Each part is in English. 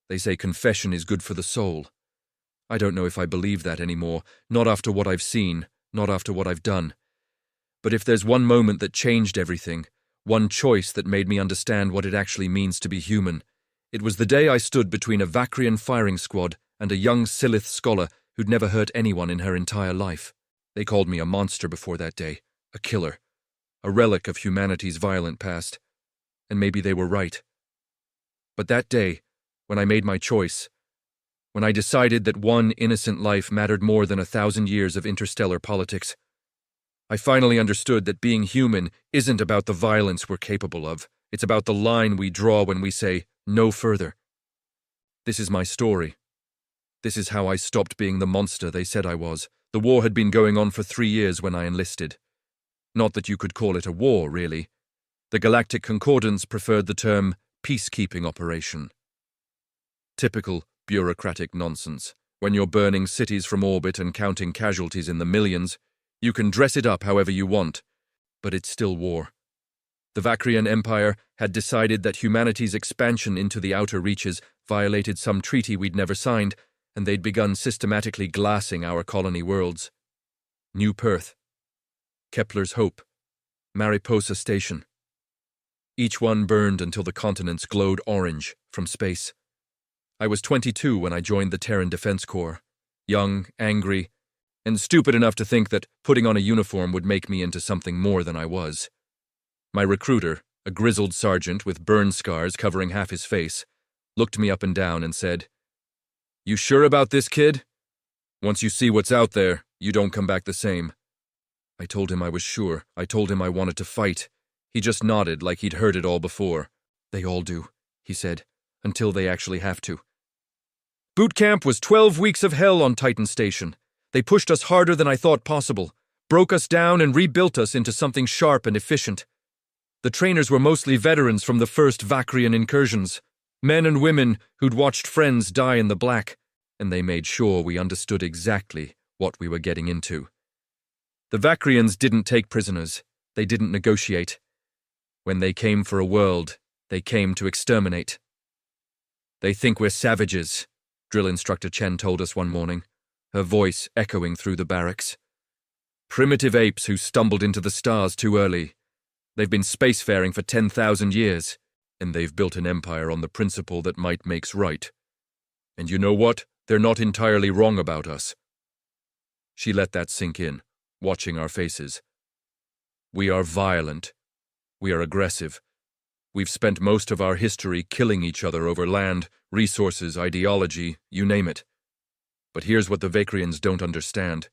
They say confession is good for the soul. I don't know if I believe that anymore, not after what I've seen, not after what I've done. But if there's one moment that changed everything, one choice that made me understand what it actually means to be human, it was the day I stood between a Vakrian firing squad and a young Silith scholar who'd never hurt anyone in her entire life. They called me a monster before that day, a killer, a relic of humanity's violent past. And maybe they were right. But that day, when I made my choice, when I decided that one innocent life mattered more than 1,000 years of interstellar politics, I finally understood that being human isn't about the violence we're capable of. It's about the line we draw when we say, no further. This is my story. This is how I stopped being the monster they said I was. The war had been going on for 3 years when I enlisted. Not that you could call it a war, really. The Galactic Concordance preferred the term peacekeeping operation. Typical bureaucratic nonsense. When you're burning cities from orbit and counting casualties in the millions, you can dress it up however you want, but it's still war. The Vakrian Empire had decided that humanity's expansion into the outer reaches violated some treaty we'd never signed, and they'd begun systematically glassing our colony worlds. New Perth, Kepler's Hope, Mariposa Station. Each one burned until the continents glowed orange from space. I was 22 when I joined the Terran Defense Corps, young, angry, and stupid enough to think that putting on a uniform would make me into something more than I was. My recruiter, a grizzled sergeant with burn scars covering half his face, looked me up and down and said, "You sure about this, kid? Once you see what's out there, you don't come back the same." I told him I was sure. I told him I wanted to fight. He just nodded like he'd heard it all before. "They all do," he said, "until they actually have to." Boot camp was 12 weeks of hell on Titan Station. They pushed us harder than I thought possible, broke us down and rebuilt us into something sharp and efficient. The trainers were mostly veterans from the first Vakrian incursions, men and women who'd watched friends die in the black, and they made sure we understood exactly what we were getting into. The Vakrians didn't take prisoners. They didn't negotiate. When they came for a world, they came to exterminate. "They think we're savages," Drill Instructor Chen told us one morning, her voice echoing through the barracks. "Primitive apes who stumbled into the stars too early. They've been spacefaring for 10,000 years, and they've built an empire on the principle that might makes right. And you know what? They're not entirely wrong about us." She let that sink in, watching our faces. "We are violent. We are aggressive. We've spent most of our history killing each other over land, resources, ideology, you name it. But here's what the Vakrians don't understand.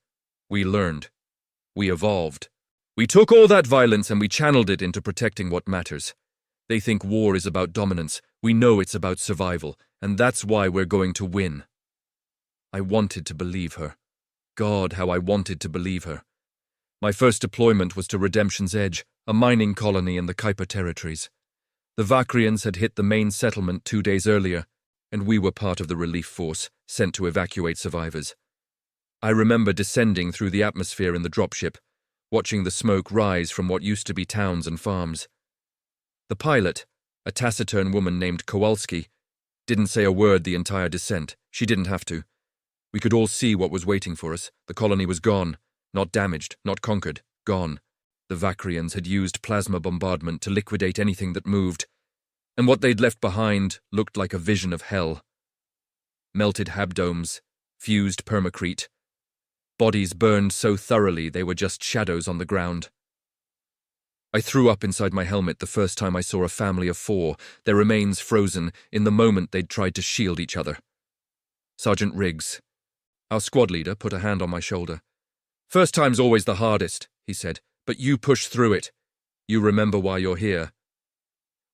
We learned. We evolved. We took all that violence and we channeled it into protecting what matters. They think war is about dominance. We know it's about survival, and that's why we're going to win." I wanted to believe her. God, how I wanted to believe her. My first deployment was to Redemption's Edge, a mining colony in the Kuiper territories. The Vakrians had hit the main settlement 2 days earlier, and we were part of the relief force sent to evacuate survivors. I remember descending through the atmosphere in the dropship, watching the smoke rise from what used to be towns and farms. The pilot, a taciturn woman named Kowalski, didn't say a word the entire descent. She didn't have to. We could all see what was waiting for us. The colony was gone. Not damaged, not conquered. Gone. The Vakrians had used plasma bombardment to liquidate anything that moved, and what they'd left behind looked like a vision of hell. Melted habdomes, fused permacrete. Bodies burned so thoroughly they were just shadows on the ground. I threw up inside my helmet the first time I saw a family of 4, their remains frozen in the moment they'd tried to shield each other. Sergeant Riggs, our squad leader, put a hand on my shoulder. "First time's always the hardest," he said, "but you push through it. You remember why you're here."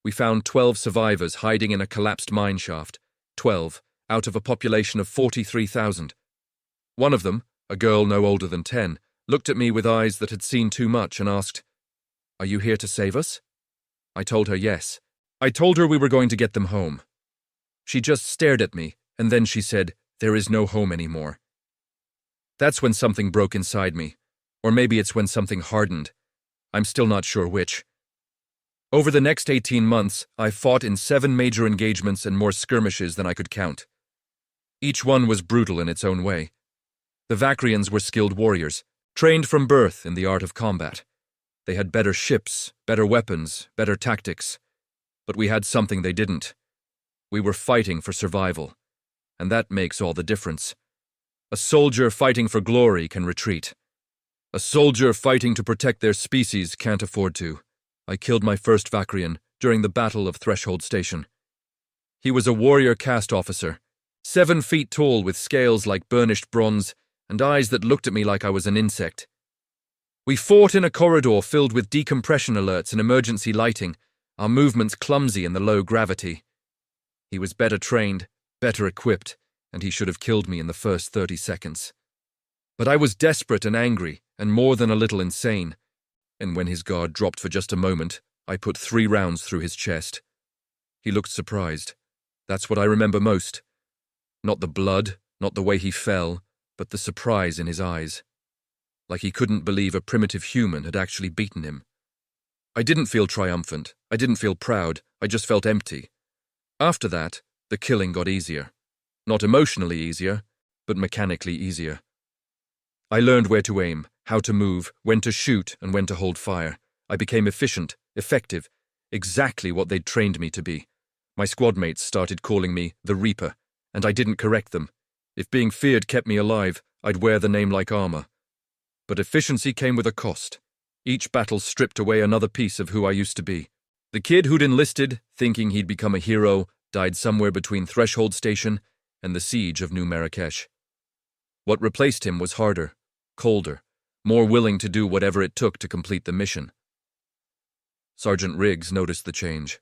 We found 12 survivors hiding in a collapsed mine shaft. 12, out of a population of 43,000. One of them, a girl no older than 10, looked at me with eyes that had seen too much and asked, "Are you here to save us?" I told her yes. I told her we were going to get them home. She just stared at me, and then she said, "There is no home anymore." That's when something broke inside me. Or maybe it's when something hardened. I'm still not sure which. Over the next 18 months, I fought in 7 major engagements and more skirmishes than I could count. Each one was brutal in its own way. The Vakrians were skilled warriors, trained from birth in the art of combat. They had better ships, better weapons, better tactics. But we had something they didn't. We were fighting for survival. And that makes all the difference. A soldier fighting for glory can retreat. A soldier fighting to protect their species can't afford to. I killed my first Vakrian during the Battle of Threshold Station. He was a warrior caste officer, 7 feet tall with scales like burnished bronze and eyes that looked at me like I was an insect. We fought in a corridor filled with decompression alerts and emergency lighting, our movements clumsy in the low gravity. He was better trained, better equipped, and he should have killed me in the first 30 seconds. But I was desperate and angry, and more than a little insane, and when his guard dropped for just a moment, I put 3 rounds through his chest. He looked surprised. That's what I remember most. Not the blood, not the way he fell, but the surprise in his eyes. Like he couldn't believe a primitive human had actually beaten him. I didn't feel triumphant. I didn't feel proud. I just felt empty. After that, the killing got easier. Not emotionally easier, but mechanically easier. I learned where to aim, how to move, when to shoot, and when to hold fire. I became efficient, effective, exactly what they'd trained me to be. My squadmates started calling me the Reaper, and I didn't correct them. If being feared kept me alive, I'd wear the name like armor. But efficiency came with a cost. Each battle stripped away another piece of who I used to be. The kid who'd enlisted, thinking he'd become a hero, died somewhere between Threshold Station and the siege of New Marrakesh. What replaced him was harder, colder, more willing to do whatever it took to complete the mission. Sergeant Riggs noticed the change.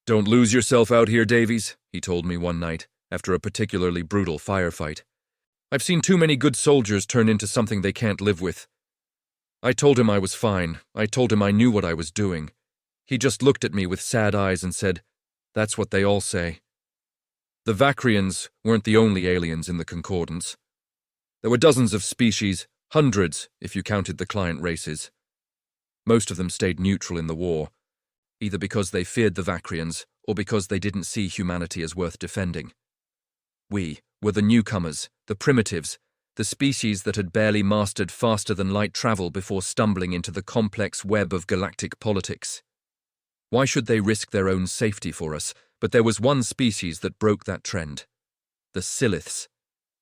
"Don't lose yourself out here, Davies," he told me one night, after a particularly brutal firefight. "I've seen too many good soldiers turn into something they can't live with." I told him I was fine. I told him I knew what I was doing. He just looked at me with sad eyes and said, "That's what they all say." The Vakrians weren't the only aliens in the Concordance. There were dozens of species, hundreds if you counted the client races. Most of them stayed neutral in the war, either because they feared the Vakrians or because they didn't see humanity as worth defending. We were the newcomers, the primitives, the species that had barely mastered faster-than-light travel before stumbling into the complex web of galactic politics. Why should they risk their own safety for us? But there was one species that broke that trend. The Siliths.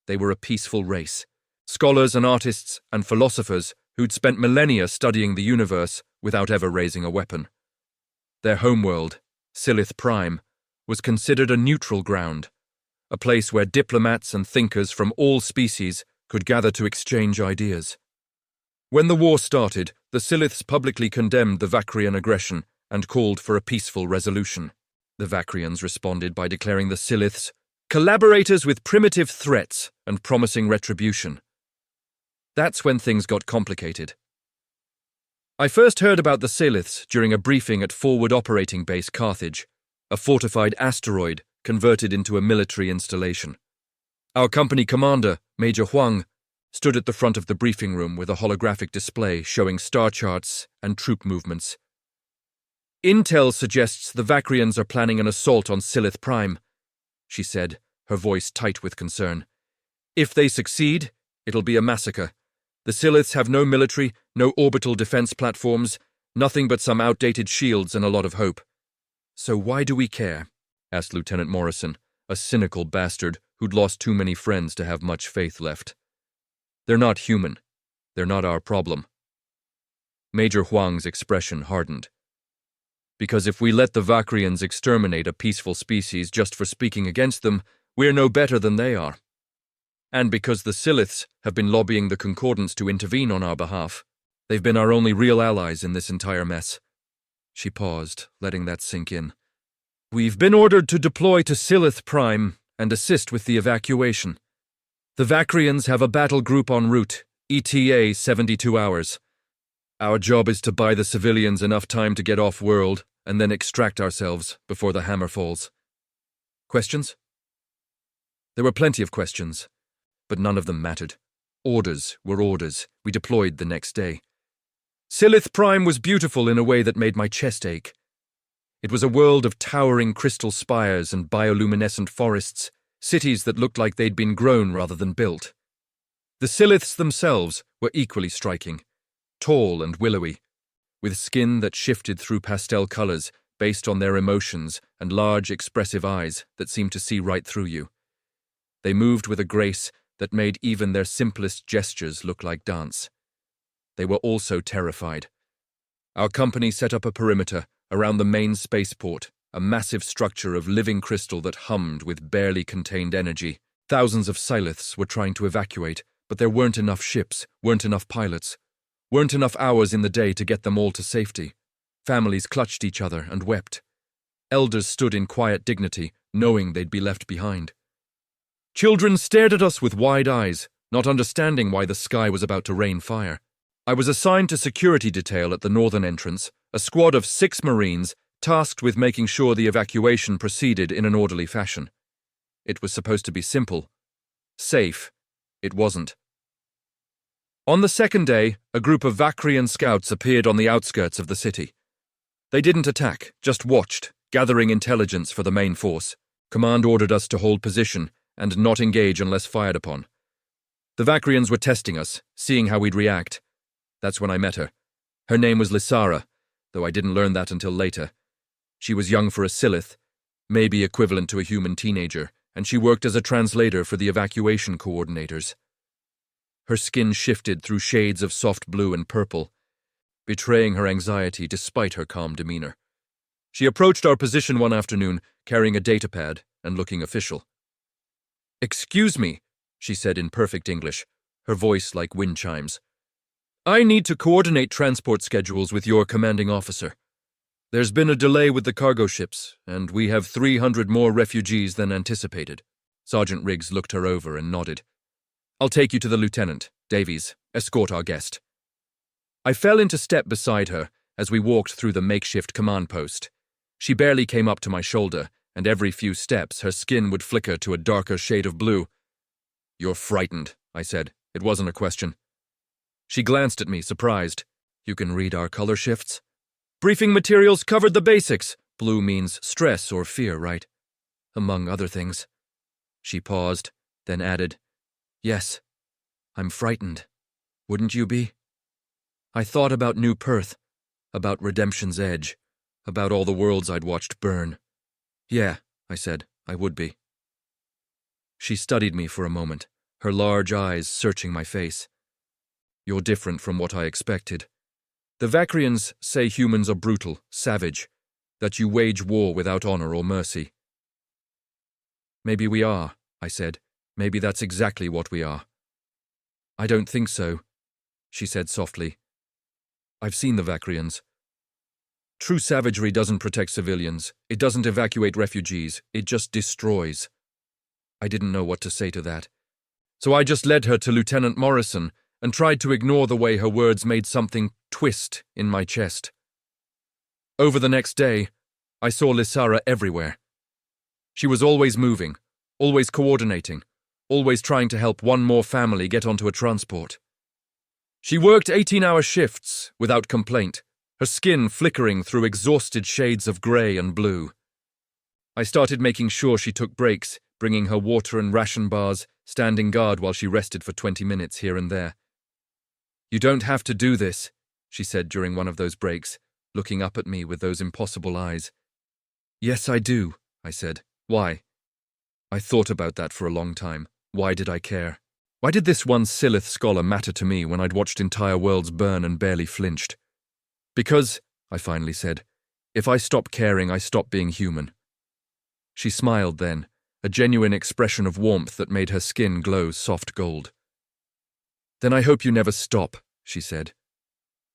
They were a peaceful race. Scholars and artists and philosophers who'd spent millennia studying the universe without ever raising a weapon. Their homeworld, Silith Prime, was considered a neutral ground, a place where diplomats and thinkers from all species could gather to exchange ideas. When the war started, the Siliths publicly condemned the Vakrian aggression and called for a peaceful resolution. The Vakrians responded by declaring the Siliths collaborators with primitive threats and promising retribution. That's when things got complicated. I first heard about the Siliths during a briefing at Forward Operating Base Carthage, a fortified asteroid converted into a military installation. Our company commander, Major Huang, stood at the front of the briefing room with a holographic display showing star charts and troop movements. "Intel suggests the Vakrians are planning an assault on Silith Prime," she said, her voice tight with concern. "If they succeed, it'll be a massacre. The Siliths have no military, no orbital defense platforms, nothing but some outdated shields and a lot of hope." "So why do we care?" asked Lieutenant Morrison, a cynical bastard who'd lost too many friends to have much faith left. "They're not human. They're not our problem." Major Huang's expression hardened. "Because if we let the Vakrians exterminate a peaceful species just for speaking against them, we're no better than they are. And because the Siliths have been lobbying the Concordance to intervene on our behalf, they've been our only real allies in this entire mess." She paused, letting that sink in. "We've been ordered to deploy to Silith Prime and assist with the evacuation. The Vakrians have a battle group en route, ETA 72 hours. Our job is to buy the civilians enough time to get off-world and then extract ourselves before the hammer falls." Questions? There were plenty of questions, but none of them mattered. Orders were orders. We deployed the next day. Silith Prime was beautiful in a way that made my chest ache. It was a world of towering crystal spires and bioluminescent forests, cities that looked like they'd been grown rather than built. The Siliths themselves were equally striking, tall and willowy, with skin that shifted through pastel colors based on their emotions and large, expressive eyes that seemed to see right through you. They moved with a grace that made even their simplest gestures look like dance. They were also terrified. Our company set up a perimeter around the main spaceport, a massive structure of living crystal that hummed with barely contained energy. Thousands of Siliths were trying to evacuate, but there weren't enough ships, weren't enough pilots, weren't enough hours in the day to get them all to safety. Families clutched each other and wept. Elders stood in quiet dignity, knowing they'd be left behind. Children stared at us with wide eyes, not understanding why the sky was about to rain fire. I was assigned to security detail at the northern entrance, a squad of 6 Marines tasked with making sure the evacuation proceeded in an orderly fashion. It was supposed to be simple. Safe. It wasn't. On the second day, a group of Vakrian scouts appeared on the outskirts of the city. They didn't attack, just watched, gathering intelligence for the main force. Command ordered us to hold position and not engage unless fired upon. The Vakrians were testing us, seeing how we'd react. That's when I met her. Her name was Lysara, though I didn't learn that until later. She was young for a Silith, maybe equivalent to a human teenager, and she worked as a translator for the evacuation coordinators. Her skin shifted through shades of soft blue and purple, betraying her anxiety despite her calm demeanor. She approached our position one afternoon, carrying a datapad and looking official. "Excuse me," she said in perfect English, her voice like wind chimes. "I need to coordinate transport schedules with your commanding officer. There's been a delay with the cargo ships, and we have 300 more refugees than anticipated." Sergeant Riggs looked her over and nodded. "I'll take you to the lieutenant, Davies. Escort our guest." I fell into step beside her as we walked through the makeshift command post. She barely came up to my shoulder, and every few steps her skin would flicker to a darker shade of blue. "You're frightened," I said. It wasn't a question. She glanced at me, surprised. "You can read our color shifts?" "Briefing materials covered the basics. Blue means stress or fear, right? Among other things." She paused, then added, "Yes, I'm frightened. Wouldn't you be?" I thought about New Perth, about Redemption's Edge, about all the worlds I'd watched burn. "Yeah," I said, "I would be." She studied me for a moment, her large eyes searching my face. "You're different from what I expected. The Vakrians say humans are brutal, savage, that you wage war without honor or mercy." "Maybe we are," I said. "Maybe that's exactly what we are." "I don't think so," she said softly. "I've seen the Vakrians. True savagery doesn't protect civilians. It doesn't evacuate refugees. It just destroys." I didn't know what to say to that. So I just led her to Lieutenant Morrison and tried to ignore the way her words made something twist in my chest. Over the next day, I saw Lysara everywhere. She was always moving, always coordinating, always trying to help one more family get onto a transport. She worked 18-hour shifts without complaint, her skin flickering through exhausted shades of grey and blue. I started making sure she took breaks, bringing her water and ration bars, standing guard while she rested for 20 minutes here and there. "You don't have to do this," she said during one of those breaks, looking up at me with those impossible eyes. "Yes, I do," I said. "Why?" I thought about that for a long time. Why did I care? Why did this one Silith scholar matter to me when I'd watched entire worlds burn and barely flinched? "Because," I finally said, "if I stop caring, I stop being human." She smiled then, a genuine expression of warmth that made her skin glow soft gold. "Then I hope you never stop," she said.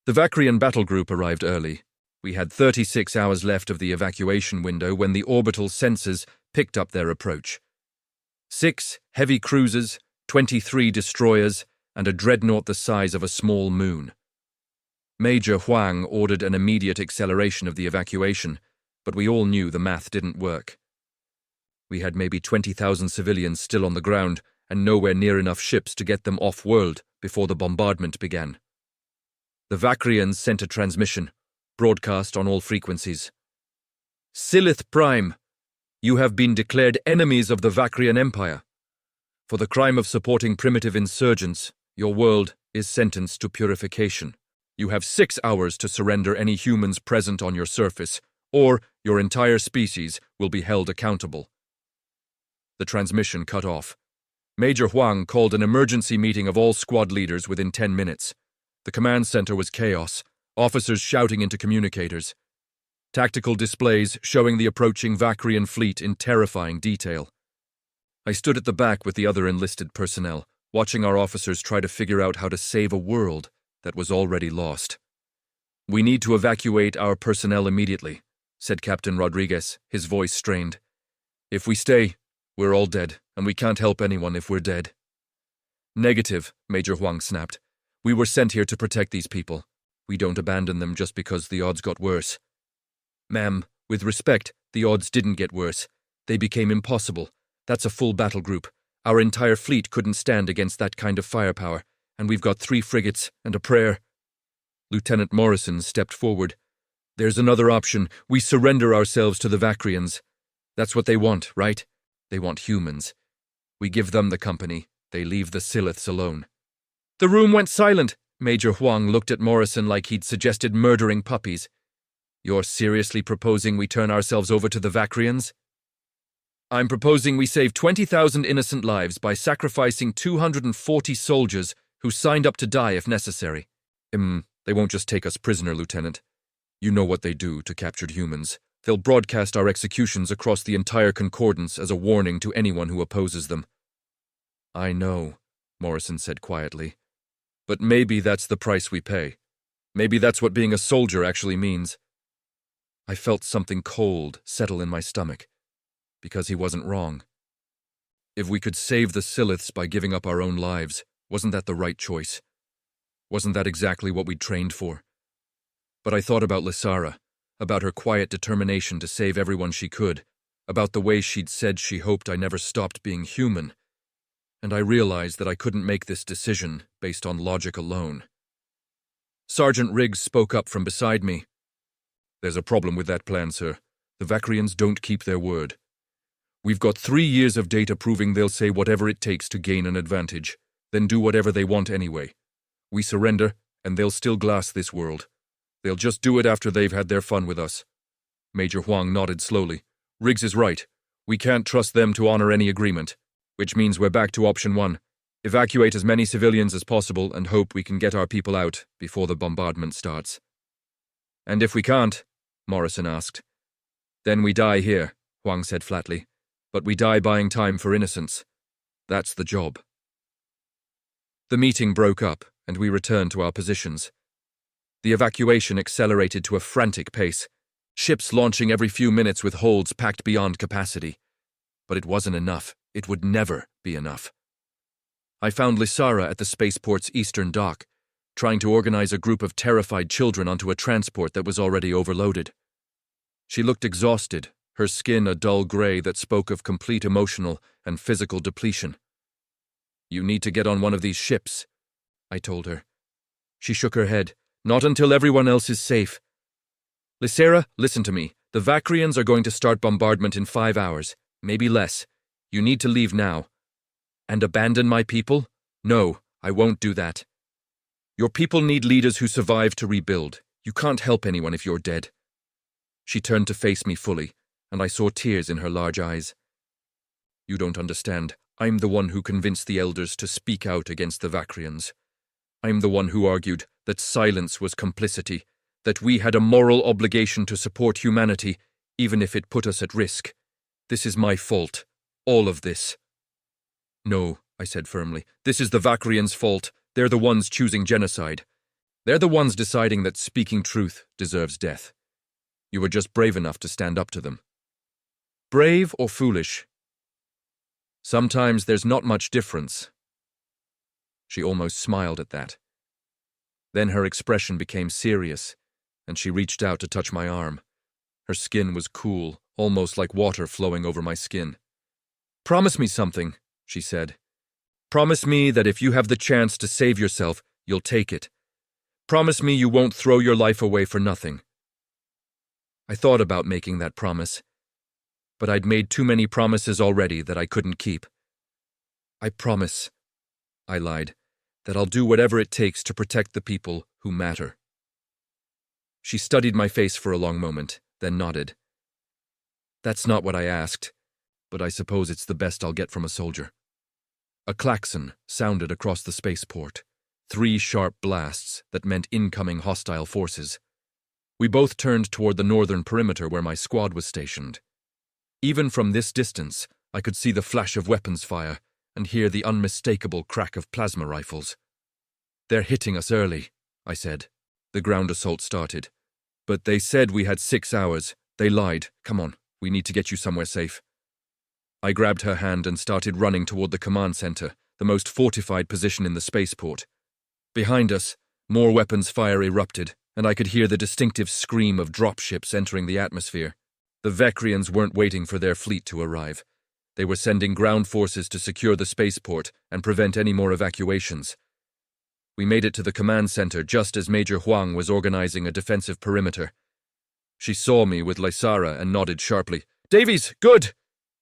The Vakrian battle group arrived early. We had 36 hours left of the evacuation window when the orbital sensors picked up their approach. 6 heavy cruisers, 23 destroyers, and a dreadnought the size of a small moon. Major Huang ordered an immediate acceleration of the evacuation, but we all knew the math didn't work. We had maybe 20,000 civilians still on the ground and nowhere near enough ships to get them off-world before the bombardment began. The Vakrians sent a transmission, broadcast on all frequencies. Silith Prime, you have been declared enemies of the Vakrian Empire. For the crime of supporting primitive insurgents, your world is sentenced to purification. You have 6 hours to surrender any humans present on your surface, or your entire species will be held accountable. The transmission cut off. Major Huang called an emergency meeting of all squad leaders within 10 minutes. The command center was chaos, officers shouting into communicators. Tactical displays showing the approaching Vakrian fleet in terrifying detail. I stood at the back with the other enlisted personnel, watching our officers try to figure out how to save a world that was already lost. "We need to evacuate our personnel immediately," said Captain Rodriguez, his voice strained. "If we stay, we're all dead, and we can't help anyone if we're dead." "Negative," Major Huang snapped. "We were sent here to protect these people. We don't abandon them just because the odds got worse." "Ma'am, with respect, the odds didn't get worse. They became impossible. That's a full battle group. Our entire fleet couldn't stand against that kind of firepower, and we've got 3 frigates and a prayer." Lieutenant Morrison stepped forward. "There's another option. We surrender ourselves to the Vakrians. That's what they want, right? They want humans. We give them the company. They leave the Siliths alone." The room went silent. Major Huang looked at Morrison like he'd suggested murdering puppies. "You're seriously proposing we turn ourselves over to the Vakrians?" "I'm proposing we save 20,000 innocent lives by sacrificing 240 soldiers who signed up to die if necessary." They won't just take us prisoner, Lieutenant. You know what they do to captured humans. They'll broadcast our executions across the entire Concordance as a warning to anyone who opposes them." "I know," Morrison said quietly. "But maybe that's the price we pay. Maybe that's what being a soldier actually means." I felt something cold settle in my stomach, because he wasn't wrong. If we could save the Siliths by giving up our own lives, wasn't that the right choice? Wasn't that exactly what we'd trained for? But I thought about Lysara, about her quiet determination to save everyone she could, about the way she'd said she hoped I never stopped being human, and I realized that I couldn't make this decision based on logic alone. Sergeant Riggs spoke up from beside me. "There's a problem with that plan, sir. The Vakrians don't keep their word. We've got 3 years of data proving they'll say whatever it takes to gain an advantage, then do whatever they want anyway. We surrender, and they'll still glass this world. They'll just do it after they've had their fun with us." Major Huang nodded slowly. "Riggs is right. We can't trust them to honor any agreement, which means we're back to option 1. Evacuate as many civilians as possible and hope we can get our people out before the bombardment starts." "And if we can't?" Morrison asked. "Then we die here," Huang said flatly. "But we die buying time for innocence. That's the job." The meeting broke up, and we returned to our positions. The evacuation accelerated to a frantic pace, ships launching every few minutes with holds packed beyond capacity. But it wasn't enough. It would never be enough. I found Lysara at the spaceport's eastern dock, trying to organize a group of terrified children onto a transport that was already overloaded. She looked exhausted, her skin a dull gray that spoke of complete emotional and physical depletion. "You need to get on one of these ships," I told her. She shook her head. "Not until everyone else is safe." "Lysara, listen to me. The Vakrians are going to start bombardment in 5 hours, maybe less. You need to leave now." "And abandon my people? No, I won't do that. Your people need leaders who survive to rebuild. You can't help anyone if you're dead." She turned to face me fully, and I saw tears in her large eyes. "You don't understand. I'm the one who convinced the elders to speak out against the Vakrians. I'm the one who argued that silence was complicity, that we had a moral obligation to support humanity, even if it put us at risk. This is my fault. All of this." "No," I said firmly. "This is the Vakrians' fault. They're the ones choosing genocide. They're the ones deciding that speaking truth deserves death. You were just brave enough to stand up to them." "Brave or foolish? Sometimes there's not much difference." She almost smiled at that. Then her expression became serious, and she reached out to touch my arm. Her skin was cool, almost like water flowing over my skin. "Promise me something," she said. "Promise me that if you have the chance to save yourself, you'll take it. Promise me you won't throw your life away for nothing." I thought about making that promise, but I'd made too many promises already that I couldn't keep. "I promise," I lied, "that I'll do whatever it takes to protect the people who matter." She studied my face for a long moment, then nodded. "That's not what I asked, but I suppose it's the best I'll get from a soldier." A klaxon sounded across the spaceport, 3 sharp blasts that meant incoming hostile forces. We both turned toward the northern perimeter where my squad was stationed. Even from this distance, I could see the flash of weapons fire and hear the unmistakable crack of plasma rifles. "They're hitting us early," I said. The ground assault started. "But they said we had 6 hours. They lied. Come on, we need to get you somewhere safe." I grabbed her hand and started running toward the command center, the most fortified position in the spaceport. Behind us, more weapons fire erupted, and I could hear the distinctive scream of dropships entering the atmosphere. The Vekrians weren't waiting for their fleet to arrive. They were sending ground forces to secure the spaceport and prevent any more evacuations. We made it to the command center just as Major Huang was organizing a defensive perimeter. She saw me with Lysara and nodded sharply. "Davies, good!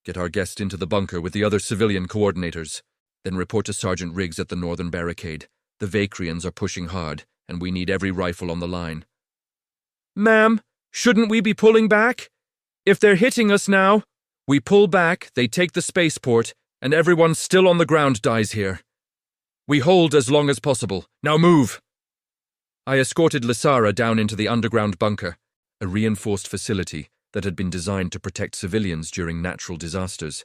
Get our guest into the bunker with the other civilian coordinators. Then report to Sergeant Riggs at the northern barricade. The Vekrians are pushing hard, and we need every rifle on the line." "Ma'am, shouldn't we be pulling back? If they're hitting us now, we pull back, they take the spaceport, and everyone still on the ground dies here. We hold as long as possible. Now move!" I escorted Lysara down into the underground bunker, a reinforced facility that had been designed to protect civilians during natural disasters.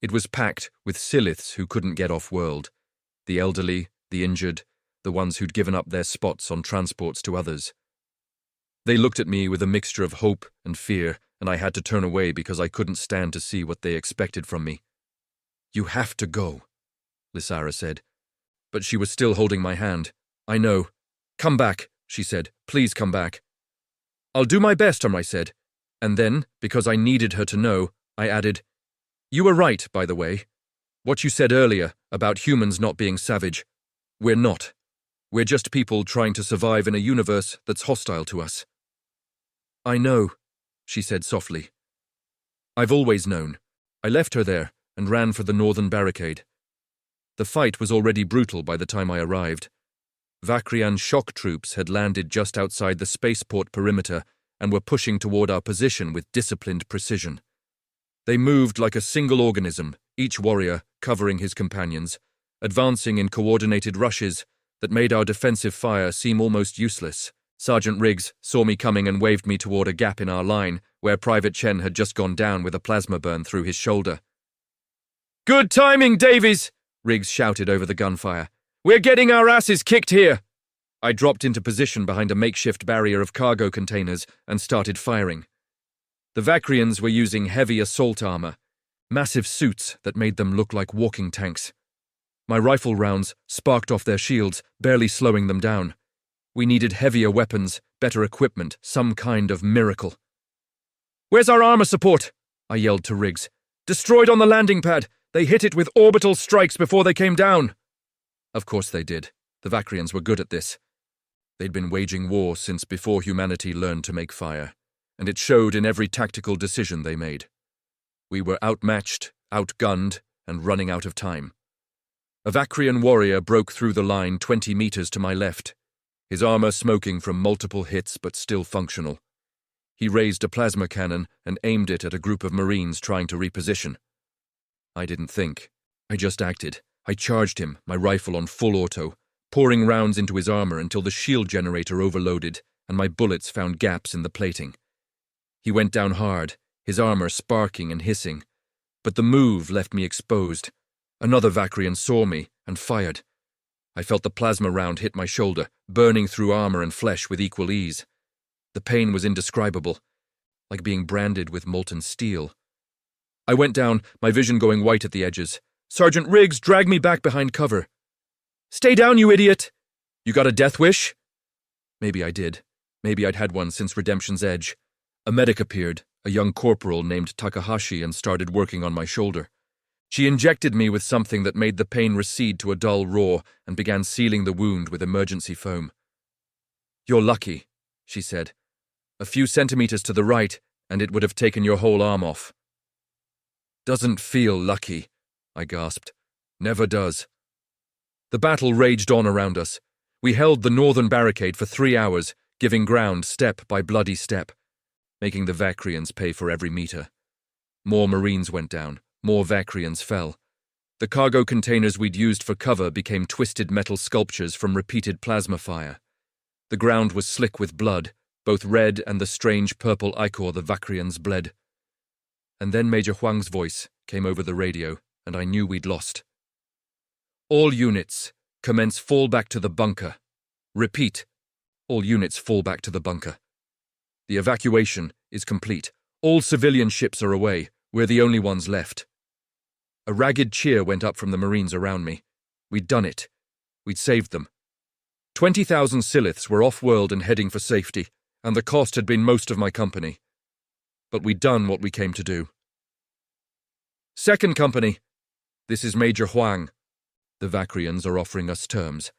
It was packed with Siliths who couldn't get off-world, the elderly, the injured, the ones who'd given up their spots on transports to others. They looked at me with a mixture of hope and fear, and I had to turn away because I couldn't stand to see what they expected from me. "You have to go," Lysara said. But she was still holding my hand. "I know. Come back," she said. "Please come back." "I'll do my best," I said. And then, because I needed her to know, I added, "You were right, by the way. What you said earlier about humans not being savage. We're not. We're just people trying to survive in a universe that's hostile to us." "I know," she said softly. "I've always known." I left her there and ran for the northern barricade. The fight was already brutal by the time I arrived. Vakrian shock troops had landed just outside the spaceport perimeter and were pushing toward our position with disciplined precision. They moved like a single organism, each warrior covering his companions, advancing in coordinated rushes that made our defensive fire seem almost useless. Sergeant Riggs saw me coming and waved me toward a gap in our line where Private Chen had just gone down with a plasma burn through his shoulder. "Good timing, Davies!" Riggs shouted over the gunfire. "We're getting our asses kicked here!" I dropped into position behind a makeshift barrier of cargo containers and started firing. The Vakrians were using heavy assault armor, massive suits that made them look like walking tanks. My rifle rounds sparked off their shields, barely slowing them down. We needed heavier weapons, better equipment, some kind of miracle. "Where's our armor support?" I yelled to Riggs. "Destroyed on the landing pad. They hit it with orbital strikes before they came down." Of course they did. The Vakrians were good at this. They'd been waging war since before humanity learned to make fire, and it showed in every tactical decision they made. We were outmatched, outgunned, and running out of time. A Vakrian warrior broke through the line 20 meters to my left, his armor smoking from multiple hits but still functional. He raised a plasma cannon and aimed it at a group of Marines trying to reposition. I didn't think. I just acted. I charged him, my rifle on full auto, pouring rounds into his armor until the shield generator overloaded and my bullets found gaps in the plating. He went down hard, his armor sparking and hissing, but the move left me exposed. Another Vakrian saw me and fired. I felt the plasma round hit my shoulder, burning through armor and flesh with equal ease. The pain was indescribable, like being branded with molten steel. I went down, my vision going white at the edges. "Sergeant Riggs dragged me back behind cover." "Stay down, you idiot! You got a death wish?" Maybe I did. Maybe I'd had one since Redemption's Edge. A medic appeared, a young corporal named Takahashi, and started working on my shoulder. She injected me with something that made the pain recede to a dull roar and began sealing the wound with emergency foam. You're lucky, she said. A few centimeters to the right, and it would have taken your whole arm off. Doesn't feel lucky, I gasped. Never does. The battle raged on around us. We held the northern barricade for 3 hours, giving ground step by bloody step, making the Vakrians pay for every meter. More Marines went down, more Vakrians fell. The cargo containers we'd used for cover became twisted metal sculptures from repeated plasma fire. The ground was slick with blood, both red and the strange purple ichor the Vakrians bled. And then Major Huang's voice came over the radio, and I knew we'd lost. All units, commence fall back to the bunker. Repeat, all units fall back to the bunker. The evacuation is complete. All civilian ships are away. We're the only ones left. A ragged cheer went up from the Marines around me. We'd done it. We'd saved them. 20,000 Siliths were off-world and heading for safety, and the cost had been most of my company. But we'd done what we came to do. Second Company, this is Major Huang. The Vakrians are offering us terms.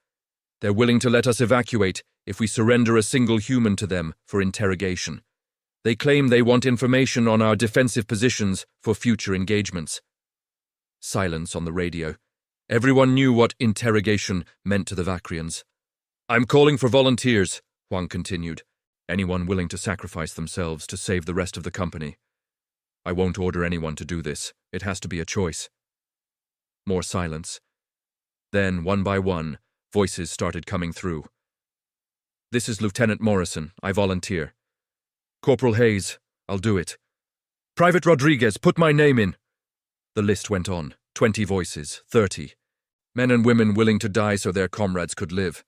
They're willing to let us evacuate if we surrender a single human to them for interrogation. They claim they want information on our defensive positions for future engagements. Silence on the radio. Everyone knew what interrogation meant to the Vakrians. I'm calling for volunteers, Huang continued. Anyone willing to sacrifice themselves to save the rest of the company. I won't order anyone to do this. It has to be a choice. More silence. Then, one by one, voices started coming through. This is Lieutenant Morrison. I volunteer. Corporal Hayes. I'll do it. Private Rodriguez, put my name in. The list went on. 20 voices, 30. Men and women willing to die so their comrades could live.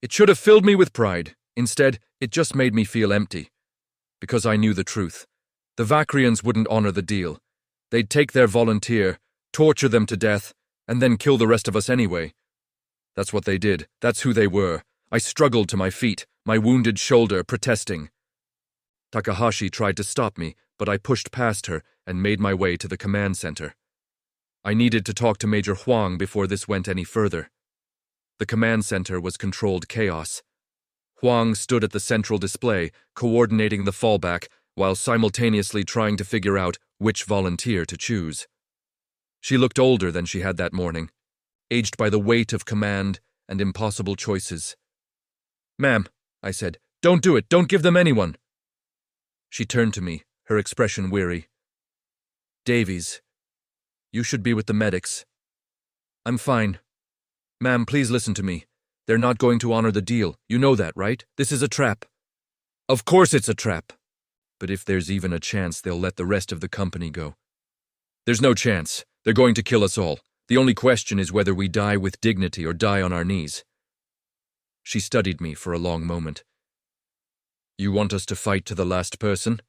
It should have filled me with pride. Instead, it just made me feel empty. Because I knew the truth. The Vakrians wouldn't honor the deal. They'd take their volunteer, torture them to death, and then kill the rest of us anyway. That's what they did. That's who they were. I struggled to my feet, my wounded shoulder protesting. Takahashi tried to stop me, but I pushed past her and made my way to the command center. I needed to talk to Major Huang before this went any further. The command center was controlled chaos. Huang stood at the central display, coordinating the fallback, while simultaneously trying to figure out which volunteer to choose. She looked older than she had that morning, aged by the weight of command and impossible choices. Ma'am, I said, don't do it, don't give them anyone. She turned to me, her expression weary. Davies, you should be with the medics. I'm fine. Ma'am, please listen to me. They're not going to honor the deal. You know that, right? This is a trap. Of course it's a trap. But if there's even a chance, they'll let the rest of the company go. There's no chance. They're going to kill us all. The only question is whether we die with dignity or die on our knees. She studied me for a long moment. You want us to fight to the last person?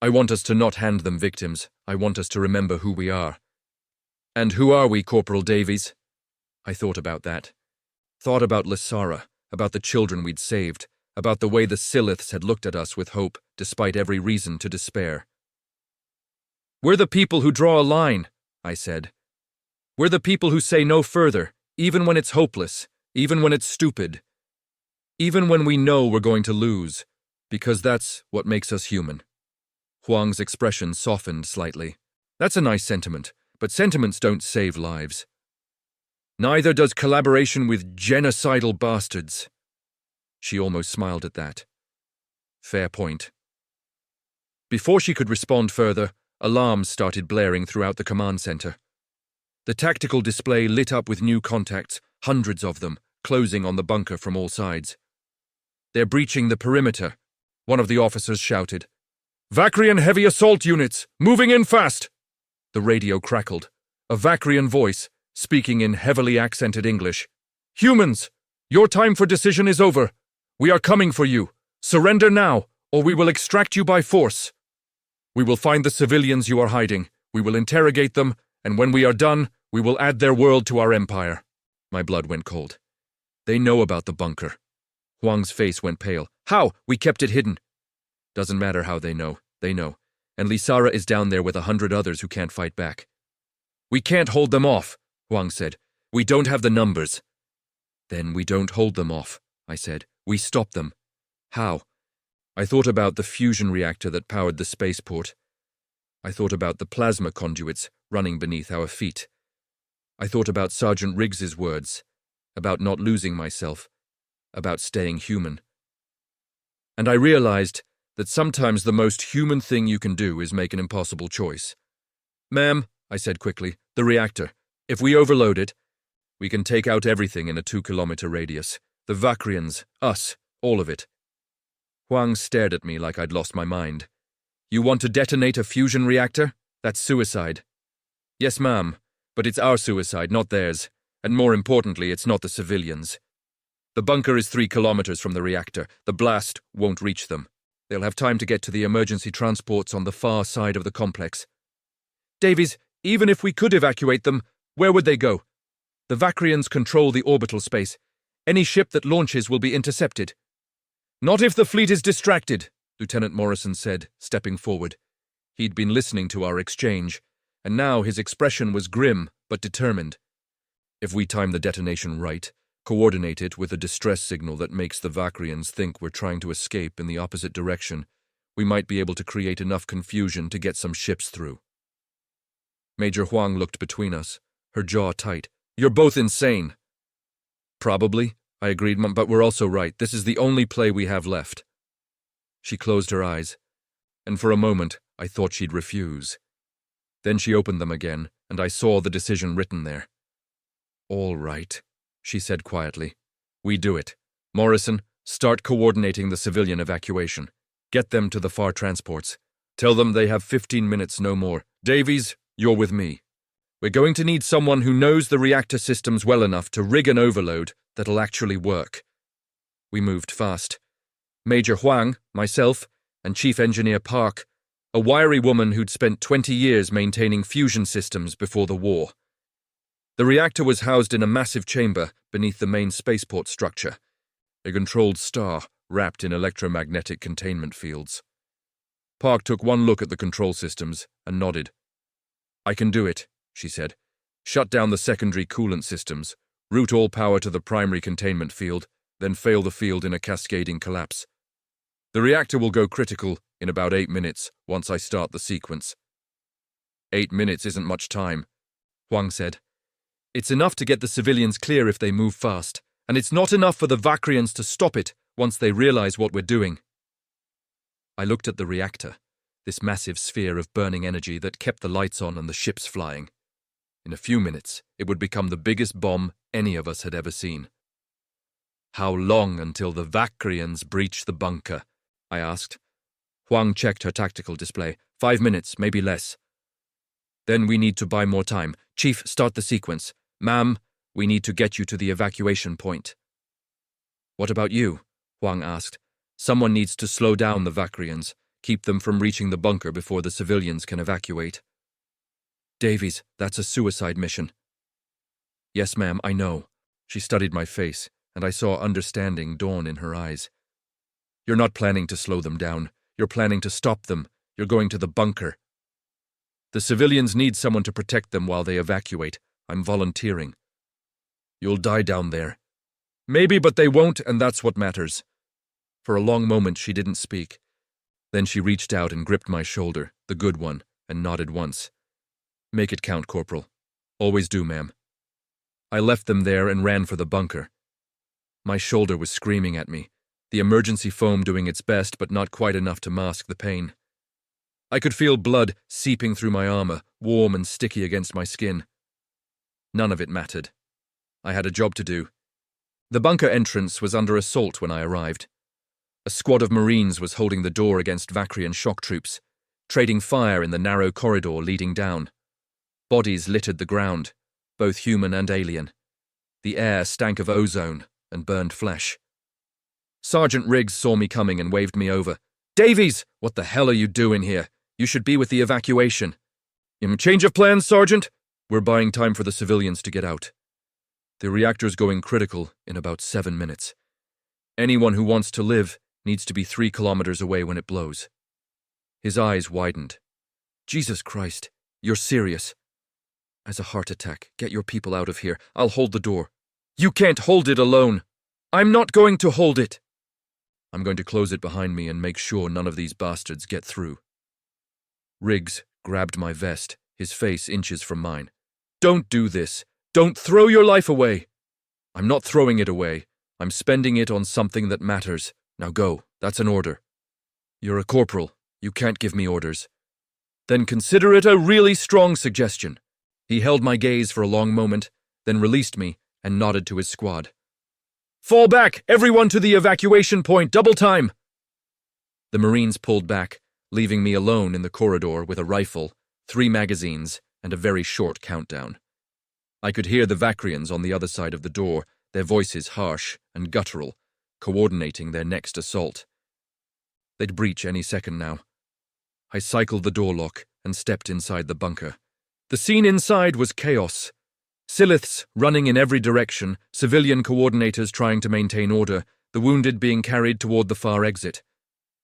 I want us to not hand them victims. I want us to remember who we are. And who are we, Corporal Davies? I thought about that. Thought about Lysara, about the children we'd saved, about the way the Siliths had looked at us with hope, despite every reason to despair. We're the people who draw a line, I said. We're the people who say no further, even when it's hopeless, even when it's stupid, even when we know we're going to lose, because that's what makes us human. Huang's expression softened slightly. That's a nice sentiment, but sentiments don't save lives. Neither does collaboration with genocidal bastards. She almost smiled at that. Fair point. Before she could respond further, alarms started blaring throughout the command center. The tactical display lit up with new contacts, hundreds of them, closing on the bunker from all sides. They're breaching the perimeter, one of the officers shouted. Vakrian heavy assault units, moving in fast! The radio crackled. A Vakrian voice, speaking in heavily accented English. Humans, your time for decision is over. We are coming for you. Surrender now, or we will extract you by force. We will find the civilians you are hiding. We will interrogate them, and when we are done, we will add their world to our empire. My blood went cold. They know about the bunker. Huang's face went pale. How? We kept it hidden. Doesn't matter how they know. They know. And Lysara is down there with 100 others who can't fight back. We can't hold them off, Huang said. We don't have the numbers. Then we don't hold them off, I said. We stop them. How? I thought about the fusion reactor that powered the spaceport. I thought about the plasma conduits running beneath our feet. I thought about Sergeant Riggs's words, about not losing myself, about staying human. And I realized that sometimes the most human thing you can do is make an impossible choice. "Ma'am," I said quickly, "the reactor. If we overload it, we can take out everything in a 2-kilometer radius. The Vakrians, us, all of it." Huang stared at me like I'd lost my mind. "You want to detonate a fusion reactor? That's suicide." "Yes, ma'am, but it's our suicide, not theirs. And more importantly, it's not the civilians. The bunker is 3 kilometers from the reactor. The blast won't reach them. They'll have time to get to the emergency transports on the far side of the complex." "Davies, even if we could evacuate them, where would they go? The Vakrians control the orbital space. Any ship that launches will be intercepted." "Not if the fleet is distracted," Lieutenant Morrison said, stepping forward. He'd been listening to our exchange, and now his expression was grim but determined. "If we time the detonation right, coordinate it with a distress signal that makes the Vakrians think we're trying to escape in the opposite direction, we might be able to create enough confusion to get some ships through." Major Huang looked between us, her jaw tight. "You're both insane." "Probably," I agreed, "but we're also right. This is the only play we have left." She closed her eyes, and for a moment I thought she'd refuse. Then she opened them again, and I saw the decision written there. "All right," she said quietly. "We do it. Morrison, start coordinating the civilian evacuation. Get them to the far transports. Tell them they have 15 minutes, no more. Davies, you're with me. We're going to need someone who knows the reactor systems well enough to rig an overload that'll actually work." We moved fast. Major Huang, myself, and Chief Engineer Park, a wiry woman who'd spent 20 years maintaining fusion systems before the war. The reactor was housed in a massive chamber beneath the main spaceport structure, a controlled star wrapped in electromagnetic containment fields. Park took one look at the control systems and nodded. "I can do it," she said. "Shut down the secondary coolant systems, route all power to the primary containment field, then fail the field in a cascading collapse. The reactor will go critical in about 8 minutes once I start the sequence." 8 minutes isn't much time," Huang said. "It's enough to get the civilians clear if they move fast, and it's not enough for the Vakrians to stop it once they realize what we're doing." I looked at the reactor, this massive sphere of burning energy that kept the lights on and the ships flying. In a few minutes, it would become the biggest bomb any of us had ever seen. "How long until the Vakrians breach the bunker?" I asked. Huang checked her tactical display. 5 minutes, maybe less. "Then we need to buy more time. Chief, start the sequence. Ma'am, we need to get you to the evacuation point." "What about you?" Huang asked. "Someone needs to slow down the Vakrians, keep them from reaching the bunker before the civilians can evacuate." "Davies, that's a suicide mission." "Yes, ma'am, I know." She studied my face, and I saw understanding dawn in her eyes. "You're not planning to slow them down. You're planning to stop them. You're going to the bunker. The civilians need someone to protect them while they evacuate. I'm volunteering." "You'll die down there." "Maybe, but they won't, and that's what matters." For a long moment she didn't speak. Then she reached out and gripped my shoulder, the good one, and nodded once. "Make it count, Corporal." "Always do, ma'am." I left them there and ran for the bunker. My shoulder was screaming at me, the emergency foam doing its best but not quite enough to mask the pain. I could feel blood seeping through my armor, warm and sticky against my skin. None of it mattered. I had a job to do. The bunker entrance was under assault when I arrived. A squad of Marines was holding the door against Vakrian shock troops, trading fire in the narrow corridor leading down. Bodies littered the ground, both human and alien. The air stank of ozone and burned flesh. Sergeant Riggs saw me coming and waved me over. "Davies, what the hell are you doing here? You should be with the evacuation." "Change of plans, Sergeant?" "We're buying time for the civilians to get out. The reactor's going critical in about 7 minutes. Anyone who wants to live needs to be 3 kilometers away when it blows." His eyes widened. "Jesus Christ, you're serious?" "As a heart attack, get your people out of here. I'll hold the door." "You can't hold it alone." "I'm not going to hold it." I'm going to close it behind me and make sure none of these bastards get through. Riggs grabbed my vest, his face inches from mine. Don't do this. Don't throw your life away. I'm not throwing it away. I'm spending it on something that matters. Now go. That's an order. You're a corporal. You can't give me orders. Then consider it a really strong suggestion. He held my gaze for a long moment, then released me and nodded to his squad. Fall back! Everyone to the evacuation point! Double time! The Marines pulled back, leaving me alone in the corridor with a rifle, 3 magazines, and a very short countdown. I could hear the Vakrians on the other side of the door, their voices harsh and guttural, coordinating their next assault. They'd breach any second now. I cycled the door lock and stepped inside the bunker. The scene inside was chaos. Siliths running in every direction, civilian coordinators trying to maintain order, the wounded being carried toward the far exit.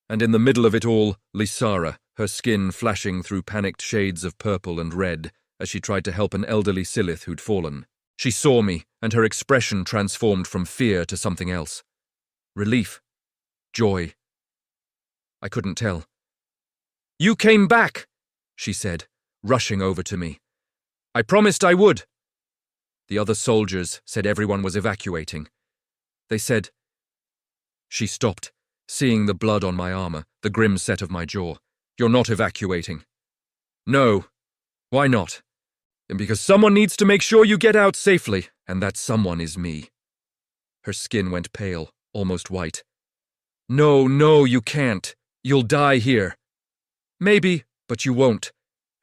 And in the middle of it all, Lysara, her skin flashing through panicked shades of purple and red as she tried to help an elderly Silith who'd fallen. She saw me, and her expression transformed from fear to something else. Relief. Joy. I couldn't tell. You came back, she said, rushing over to me. I promised I would. The other soldiers said everyone was evacuating. They said... She stopped, seeing the blood on my armor, the grim set of my jaw. You're not evacuating. No. Why not? Because someone needs to make sure you get out safely, and that someone is me. Her skin went pale, almost white. No, you can't. You'll die here. Maybe, but you won't.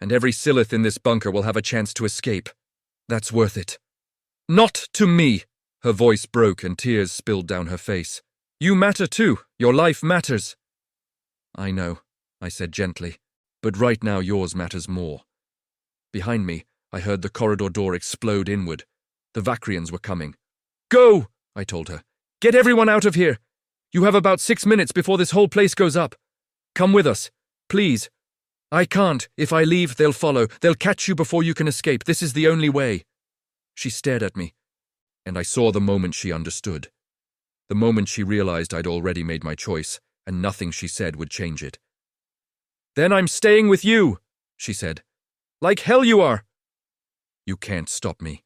And every Silith in this bunker will have a chance to escape. That's worth it. Not to me. Her voice broke and tears spilled down her face. You matter too. Your life matters. I know, I said gently, but right now yours matters more. Behind me, I heard the corridor door explode inward. The Vakrians were coming. Go, I told her. Get everyone out of here. You have about 6 minutes before this whole place goes up. Come with us, please. I can't. If I leave, they'll follow. They'll catch you before you can escape. This is the only way. She stared at me, and I saw the moment she understood. The moment she realized I'd already made my choice, and nothing she said would change it. Then I'm staying with you, she said. Like hell you are. You can't stop me.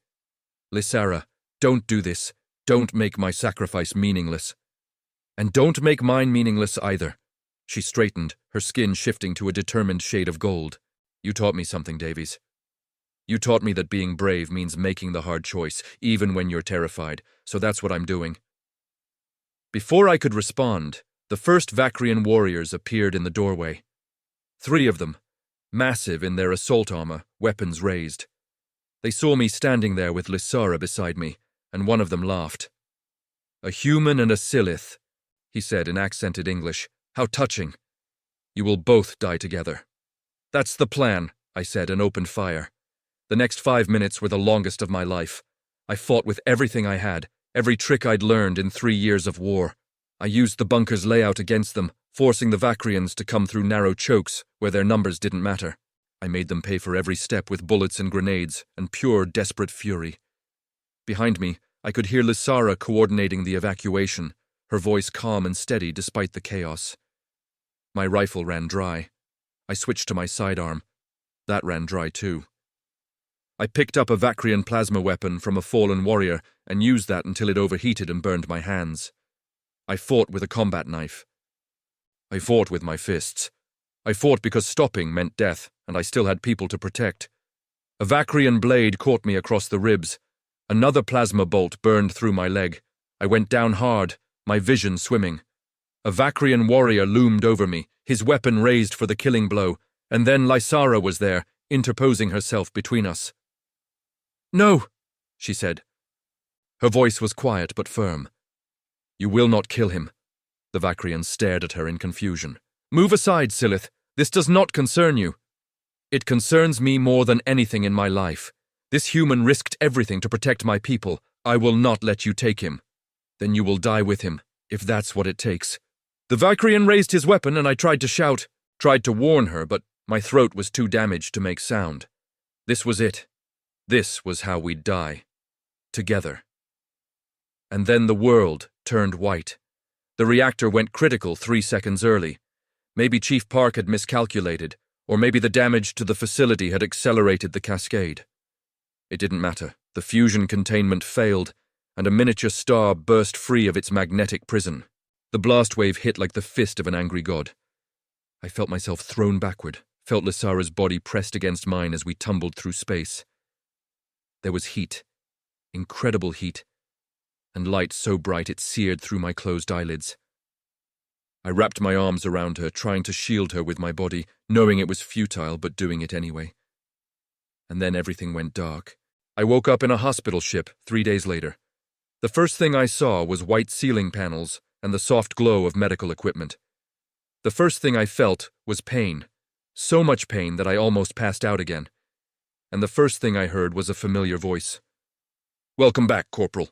Lysara, don't do this. Don't make my sacrifice meaningless. And don't make mine meaningless either. She straightened, her skin shifting to a determined shade of gold. You taught me something, Davies. You taught me that being brave means making the hard choice, even when you're terrified, so that's what I'm doing. Before I could respond, the first Vakrian warriors appeared in the doorway. 3 of them, massive in their assault armor, weapons raised. They saw me standing there with Lysara beside me, and one of them laughed. A human and a Silith, he said in accented English. How touching. You will both die together. That's the plan, I said and opened fire. The next 5 minutes were the longest of my life. I fought with everything I had, every trick I'd learned in 3 years of war. I used the bunker's layout against them, forcing the Vakrians to come through narrow chokes where their numbers didn't matter. I made them pay for every step with bullets and grenades and pure desperate fury. Behind me, I could hear Lysara coordinating the evacuation, her voice calm and steady despite the chaos. My rifle ran dry. I switched to my sidearm. That ran dry too. I picked up a Vakrian plasma weapon from a fallen warrior and used that until it overheated and burned my hands. I fought with a combat knife. I fought with my fists. I fought because stopping meant death, and I still had people to protect. A Vakrian blade caught me across the ribs. Another plasma bolt burned through my leg. I went down hard, my vision swimming. A Vakrian warrior loomed over me, his weapon raised for the killing blow, and then Lysara was there, interposing herself between us. No, she said. Her voice was quiet but firm. You will not kill him. The Vakrian stared at her in confusion. Move aside, Silith. This does not concern you. It concerns me more than anything in my life. This human risked everything to protect my people. I will not let you take him. Then you will die with him, if that's what it takes. The Vakrian raised his weapon and I tried to shout, tried to warn her, but my throat was too damaged to make sound. This was it. This was how we'd die. Together. And then the world turned white. The reactor went critical 3 seconds early. Maybe Chief Park had miscalculated, or maybe the damage to the facility had accelerated the cascade. It didn't matter. The fusion containment failed, and a miniature star burst free of its magnetic prison. The blast wave hit like the fist of an angry god. I felt myself thrown backward, felt Lysara's body pressed against mine as we tumbled through space. There was heat, incredible heat, and light so bright it seared through my closed eyelids. I wrapped my arms around her, trying to shield her with my body, knowing it was futile, but doing it anyway. And then everything went dark. I woke up in a hospital ship 3 days later. The first thing I saw was white ceiling panels and the soft glow of medical equipment. The first thing I felt was pain, so much pain that I almost passed out again. And the first thing I heard was a familiar voice. "Welcome back, Corporal."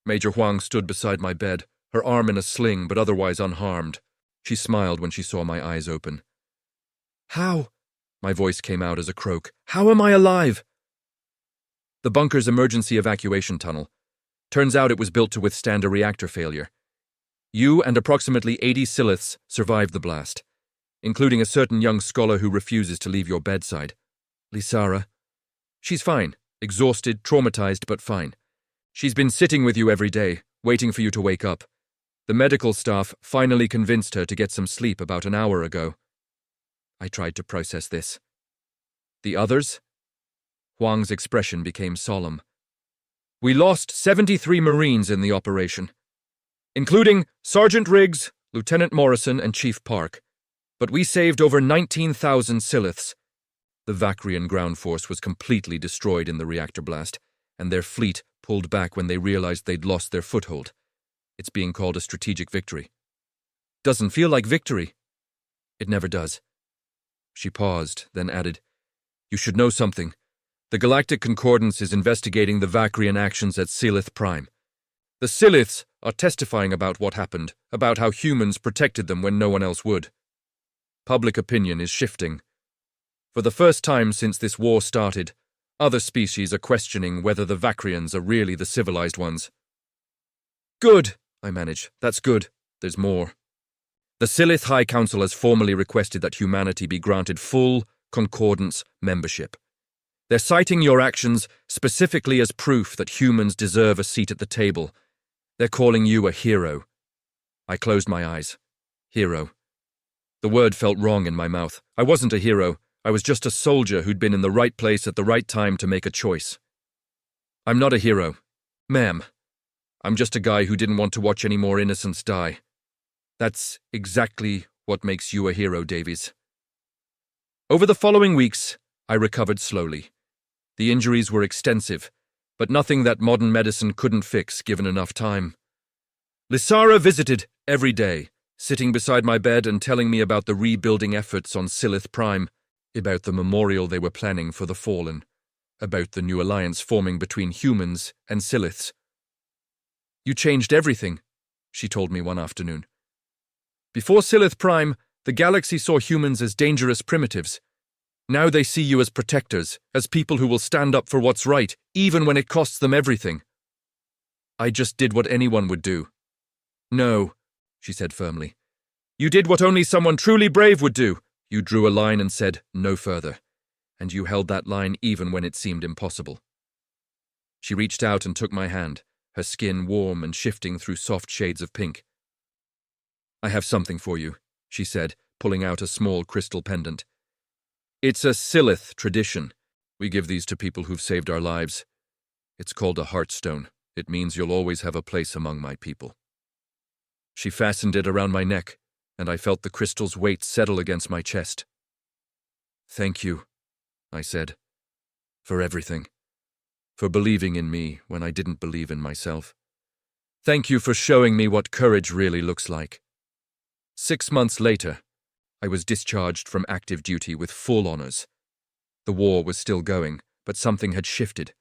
Major Huang stood beside my bed, her arm in a sling but otherwise unharmed. She smiled when she saw my eyes open. "How?" My voice came out as a croak. "How am I alive?" The bunker's emergency evacuation tunnel. Turns out it was built to withstand a reactor failure. You and approximately 80 Siliths survived the blast, including a certain young scholar who refuses to leave your bedside. Lysara. She's fine, exhausted, traumatized, but fine. She's been sitting with you every day, waiting for you to wake up. The medical staff finally convinced her to get some sleep about an hour ago. I tried to process this. The others? Huang's expression became solemn. We lost 73 Marines in the operation, including Sergeant Riggs, Lieutenant Morrison, and Chief Park. But we saved over 19,000 Siliths. The Vakrian ground force was completely destroyed in the reactor blast, and their fleet pulled back when they realized they'd lost their foothold. It's being called a strategic victory. Doesn't feel like victory. It never does. She paused, then added, You should know something. The Galactic Concordance is investigating the Vakrian actions at Silith Prime. The Siliths are testifying about what happened, about how humans protected them when no one else would. Public opinion is shifting. For the first time since this war started, other species are questioning whether the Vakrians are really the civilized ones. Good, I manage. That's good. There's more. The Silith High Council has formally requested that humanity be granted full Concordance membership. They're citing your actions specifically as proof that humans deserve a seat at the table. They're calling you a hero. I closed my eyes. Hero. The word felt wrong in my mouth. I wasn't a hero. I was just a soldier who'd been in the right place at the right time to make a choice. I'm not a hero. Ma'am. I'm just a guy who didn't want to watch any more innocents die. That's exactly what makes you a hero, Davies. Over the following weeks, I recovered slowly. The injuries were extensive, but nothing that modern medicine couldn't fix given enough time. Lysara visited every day, sitting beside my bed and telling me about the rebuilding efforts on Silith Prime, about the memorial they were planning for the fallen, about the new alliance forming between humans and Siliths. You changed everything, she told me one afternoon. Before Silith Prime, the galaxy saw humans as dangerous primitives. Now they see you as protectors, as people who will stand up for what's right, even when it costs them everything. I just did what anyone would do. No, she said firmly. You did what only someone truly brave would do. You drew a line and said, no further. And you held that line even when it seemed impossible. She reached out and took my hand, her skin warm and shifting through soft shades of pink. I have something for you, she said, pulling out a small crystal pendant. It's a Silith tradition. We give these to people who've saved our lives. It's called a heartstone. It means you'll always have a place among my people. She fastened it around my neck, and I felt the crystal's weight settle against my chest. Thank you, I said, for everything. For believing in me when I didn't believe in myself. Thank you for showing me what courage really looks like. 6 months later, I was discharged from active duty with full honors. The war was still going, but something had shifted.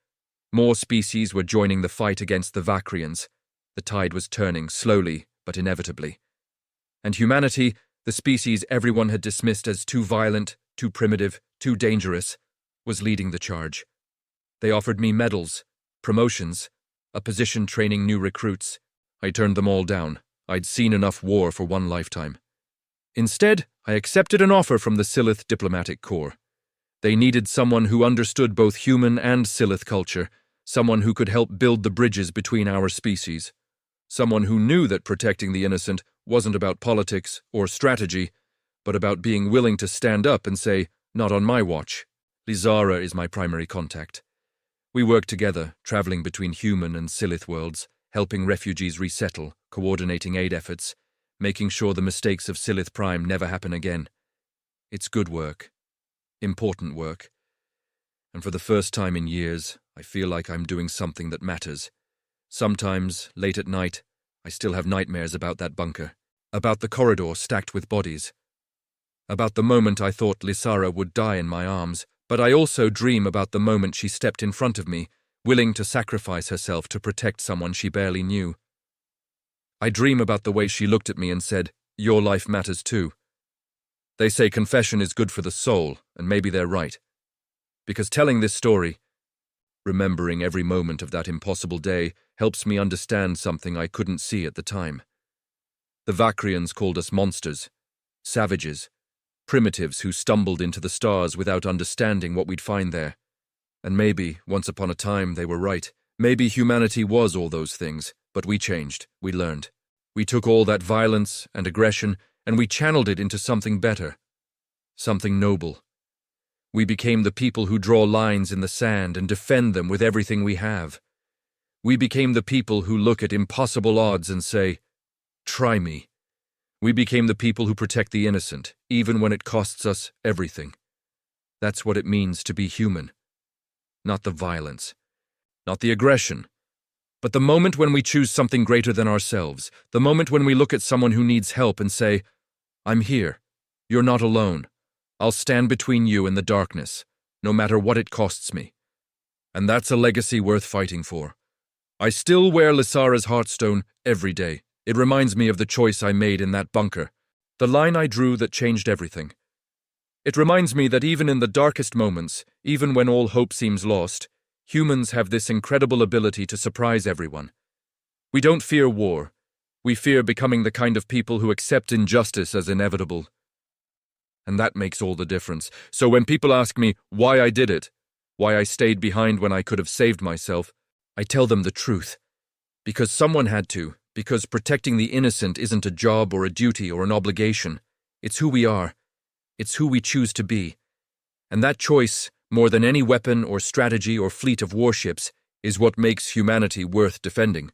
More species were joining the fight against the Vakrians. The tide was turning, slowly but inevitably. And humanity, the species everyone had dismissed as too violent, too primitive, too dangerous, was leading the charge. They offered me medals, promotions, a position training new recruits. I turned them all down. I'd seen enough war for one lifetime. Instead, I accepted an offer from the Silith Diplomatic Corps. They needed someone who understood both human and Silith culture, someone who could help build the bridges between our species, someone who knew that protecting the innocent wasn't about politics or strategy, but about being willing to stand up and say, "Not on my watch." Lizara is my primary contact. We work together, traveling between human and Silith worlds, helping refugees resettle, coordinating aid efforts, making sure the mistakes of Silith Prime never happen again. It's good work. Important work. And for the first time in years, I feel like I'm doing something that matters. Sometimes, late at night, I still have nightmares about that bunker, about the corridor stacked with bodies, about the moment I thought Lysara would die in my arms, but I also dream about the moment she stepped in front of me, willing to sacrifice herself to protect someone she barely knew. I dream about the way she looked at me and said, "Your life matters too." They say confession is good for the soul, and maybe they're right. Because telling this story, remembering every moment of that impossible day, helps me understand something I couldn't see at the time. The Vakrians called us monsters, savages, primitives who stumbled into the stars without understanding what we'd find there. And maybe, once upon a time, they were right. Maybe humanity was all those things, but we changed, we learned. We took all that violence and aggression and we channeled it into something better, something noble. We became the people who draw lines in the sand and defend them with everything we have. We became the people who look at impossible odds and say, "Try me." We became the people who protect the innocent, even when it costs us everything. That's what it means to be human. Not the violence, not the aggression, but the moment when we choose something greater than ourselves, the moment when we look at someone who needs help and say, "I'm here. You're not alone. I'll stand between you and the darkness, no matter what it costs me." And that's a legacy worth fighting for. I still wear Lysara's heartstone every day. It reminds me of the choice I made in that bunker, the line I drew that changed everything. It reminds me that even in the darkest moments, even when all hope seems lost, humans have this incredible ability to surprise everyone. We don't fear war. We fear becoming the kind of people who accept injustice as inevitable. And that makes all the difference. So when people ask me why I did it, why I stayed behind when I could have saved myself, I tell them the truth. Because someone had to. Because protecting the innocent isn't a job or a duty or an obligation. It's who we are. It's who we choose to be. And that choice, more than any weapon or strategy or fleet of warships, is what makes humanity worth defending.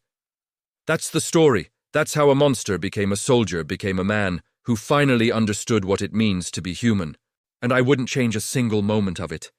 That's the story. That's how a monster became a soldier, became a man, who finally understood what it means to be human. And I wouldn't change a single moment of it.